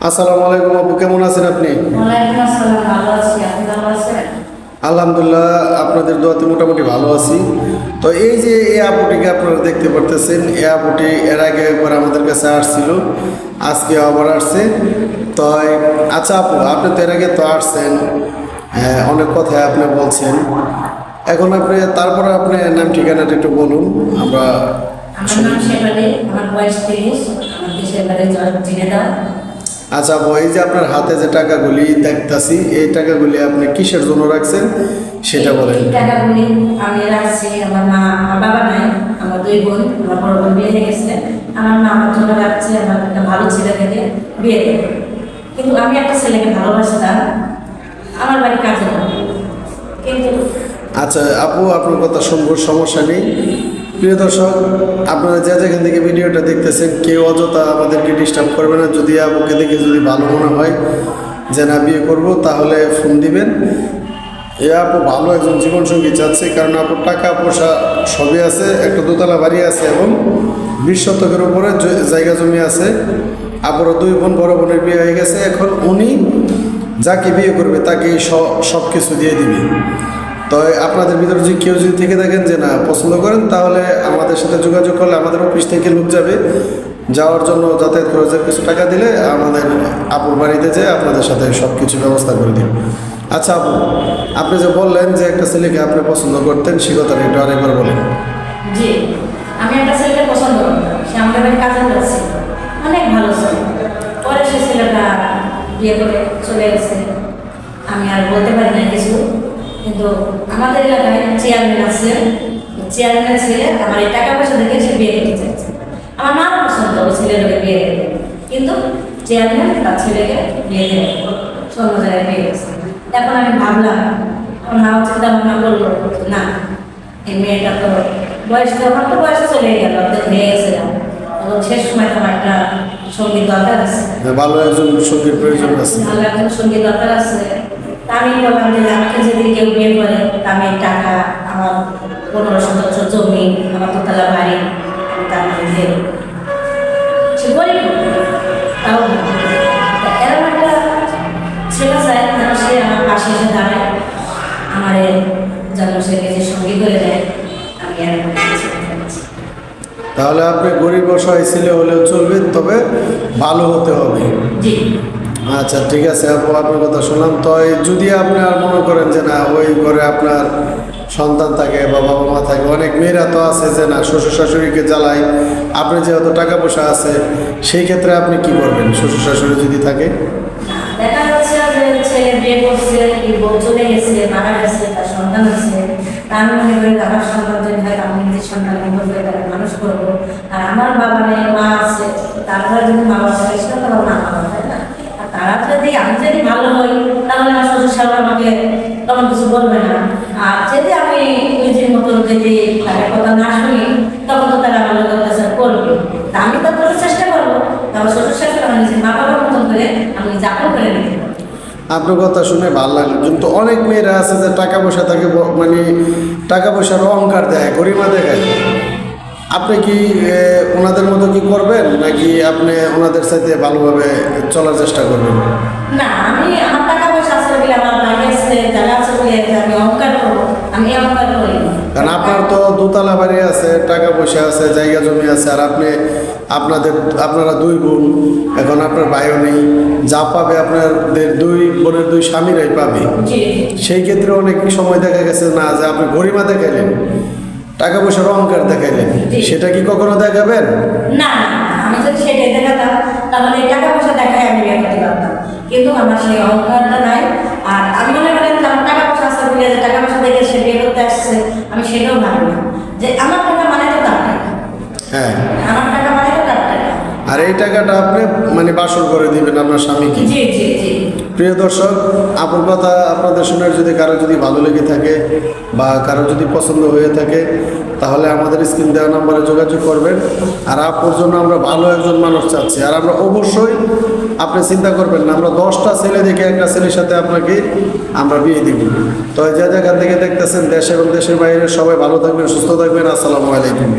আসসালামু আলাইকুম আপু, কেমন আছেন আপনি? ওয়ালাইকুম আসসালাম, ভালো আছি। আপনি ভালো আছেন? আলহামদুলিল্লাহ, আপনাদের দোয়াতে মোটামুটি ভালো আছি। তো এই যে এই আপুটিকে আপনারা দেখতে পারতেছেন, এই আপুটি এর আগে একবার আমাদের কাছে আসছিল, আজকে আবার আসছে। তো আচ্ছা আপু, আপনি তো এর আগে তো আসছেন, অনেক কথাই আপনি বলছেন। এখন আপনি তারপরে আপনি নাম ঠিকানাটা একটু বলুন, আমরা আমার নাম শেফালি, আমার বয়স 30, আমার দেশের বাড়ি ঝিনাইদহ। আচ্ছা আপু, এই যে আপনার হাতে যে টাকাগুলি দেখতাছি, এই টাকাগুলি আপনি কিসের জন্য রাখছেন সেটা বলেন। এই টাকাগুলি আমি রাখছি, আমার বাবা নাই, আমার 2 বোন, আমার বড় বোন বিয়ে হয়ে গেছে। আমার মা আমার জন্য রাখছে, আমার একটা ভালো ছেলে থেকে বিয়ে দেবে। কিন্তু আমি একটা ছেলেকে ভালোবাসতাম, আমার বাড়ি কাজে না। কিন্তু আচ্ছা আপু, আপনার কথা শুনবো, সমস্যা নেই। প্রিয় দর্শক, আপনারা যে যেখান থেকে ভিডিওটা দেখতেছেন, কেউ অযথা আমাদেরকে ডিস্টার্ব করবে না। যদি আপুকে দেখে যদি ভালো মনে হয় যে না বিয়ে করবো, তাহলে ফোন দিবেন। এ আপু ভালো একজন জীবনসঙ্গী চাচ্ছে, কারণ আপুর টাকা পয়সা সবই আছে, একটা দোতলা বাড়ি আছে এবং 20 শতকের উপরে জায়গা জমি আছে। আপুর 2 বোন, বড় বোনের বিয়ে হয়ে গেছে। এখন উনি যাকে বিয়ে করবে তাকে সব কিছু দিয়ে দিবে। তো আপনাদের ভিতরে যদি কেউ যদি থেকে থাকেন যে না পছন্দ করেন, তাহলে আমাদের সাথে যোগাযোগ করলে আমাদের অফিস থেকে লোক যাবে, যাওয়ার জন্য যাতায়াত খরচের কিছু টাকা দিলে আমাদের আপুর বাড়িতে যেয়ে আপনাদের সাথে সব কিছু ব্যবস্থা করে দিন। আচ্ছা আপু, আপনি যে বললেন যে একটা ছেলেকে আপনি পছন্দ করতেন, সে কথাটা একটু আরেকবার বলেন। জি, আমি একটা ছেলেকে পছন্দ করতাম, সে আমাদের বাড়ি কাজে যাচ্ছে, অনেক ভালো ছিল। পরে সে ছেলেটা বিয়ে করে চলে গেছে, আমি আর বলতে পারি না কিছু। কিন্তু আমাদের এলাকায় চেয়ারম্যান আছে, চেয়ারম্যানের ছেলে আমার এই টাকা পয়সা দেখে সে বিয়ে করতে চাইছে। আমার মা পছন্দ ওই ছেলেটাকে বিয়ে দেবে, কিন্তু চেয়ারম্যান তার ছেলেকে বিয়ে দেবে, অন্য জায়গায় বিয়ে গেছে। এখন আমি ভাবলাম, আমার মা চিন্তা ভাবনা করলো, না এই মেয়েটা তো বয়স, তো আমার তো বয়স চলে গেল, অর্ধেক হয়ে গেছে, এবং শেষ সময় তো আমার একটা সঙ্গীত দরকার আছে, ভালো একজন সঙ্গীর প্রয়োজন আছে। ভালো একজন সঙ্গীত দরকার আছে। তা আমি বললাম যে আমাকে যদি কেউ বিয়ে করে, তা আমি টাকা, আমার 15 শতাংশ জমি, আমার দোতলা বাড়ি, আমি তার নামে দিয়ে দেবো। সে গরিব হোক, তাও এরকম একটা ছেলে চাই যেন সে আমার পাশে এসে দাঁড়ায়, আমার যেন সে নিজের সঙ্গী করে দেয়। আমি এরকম একটা ছেলে চাইছি। তাহলে আপনি গরিব অসহায় ছেলে হলেও চলবে, তবে ভালো হতে হবে। জি, আচ্ছা ঠিক আছে আপু, আপনার কথা শুনলাম। তো যদি আপনার মনে করেন যে না ওই ঘরে আপনার সন্তান থাকে বা বাবা মা থাকে, অনেক মেয়েরা তো আছে যে না শ্বশুর শাশুড়িকে জ্বালায়, আপনি যেহেতু টাকা পয়সা আছে, সেই ক্ষেত্রে আপনি কি করবেন শ্বশুর শাশুড়ি যদি থাকে? দেখা যাচ্ছে যে ছেলে বিয়ে করছে, কি বউ চলে গেছে, মারা গেছে, তার সন্তান আছে, তার মনে করি আমার সন্তান যদি হয়, আমি নিজের সন্তান বলবে তাকে মানুষ করবো। আর আমার বাবা নেই, মা আছে, তারপরে যদি মা বাবা থাকে সেটা তো আমার মা বাবা, তাই না? আর তারা যদি, আমি যদি ভালো হই, তাহলে আমার শ্বশুর শাশুড়ি আমাকে তখন কিছু বলবে না। আর যদি আমি নিজের মতো যদি তাদের কথা না শুনি, তখন তো তারা আমার লোকের কাছে করবে। তা আমি তো করার চেষ্টা করবো, তারপর শ্বশুর শাশুড়ি আমার নিজের মা বাবার মতন করে আমি যাপন করে নিতে পারবো। আপনার কথা শুনে ভালো লাগলো, কিন্তু অনেক মেয়েরা আছে যে টাকা পয়সা থাকে, মানে টাকা পয়সার অহংকার দেয়, গরিমা দেখায়। আপনি কি ওনাদের মতো কি করবেন, নাকি আপনি ওনাদের সাথে ভালোভাবে চলার চেষ্টা করবেন? না, আমি আমার টাকা পয়সা আছে বলে, আমার বাড়ি আছে, জায়গা আছে বলে যে আমি অহংকার করবো, আমি এই অহংকার করি না। কারণ আপনার তো দোতলা বাড়ি আছে, টাকা পয়সা আছে, জায়গা জমি আছে, আর আপনারা 2 বোন, এখন আপনার ভাইও নেই, যা পাবে আপনাদের 2 বোনের 2 স্বামীরাই পাবে। জি, সেই ক্ষেত্রে অনেক সময় দেখা গেছে না যে আপনি গরিমা দেখাইলেন, টাকা পয়সার অহংকার দেখাইলেন, সেটা কি কখনো দেখাবেন? না, আমি যদি সেটাই দেখাতাম, তাহলে এই টাকা পয়সা দেখায় আমি বিয়ে করতে পারতাম। কিন্তু আমার সেই অহংকারটা নাই। আর আমি মনে করেন যে আমার টাকা পয়সা আছে বলে, যে টাকা পয়সা দেখে সে বিয়ে করতে আসছে, আমি সেটাও ভাবি না। যে আমার টাকা মানে তো তার টাকা, হ্যাঁ, আমার টাকা মানে তো তার টাকা। আর এই টাকাটা আপনি মানে বাসর করে দিবেন আপনার স্বামীকে। জি জি জি। প্রিয় দর্শক, আপুর কথা আপনাদের শুনে যদি কারো যদি ভালো লেগে থাকে বা কারো যদি পছন্দ হয়ে থাকে, তাহলে আমাদের স্ক্রিন দেওয়া নাম্বারে যোগাযোগ করবেন। আর আপুর জন্য আমরা ভালো একজন মানুষ চাচ্ছি, আর আমরা অবশ্যই, আপনি চিন্তা করবেন না, আমরা 10টা ছেলে দেখে একটা ছেলের সাথে আপনাকে আমরা বিয়ে দিব। তো যে জায়গা থেকে দেখতেছেন, দেশ এবং দেশের বাইরে, সবাই ভালো থাকবেন, সুস্থ থাকবেন। আসসালামু আলাইকুম।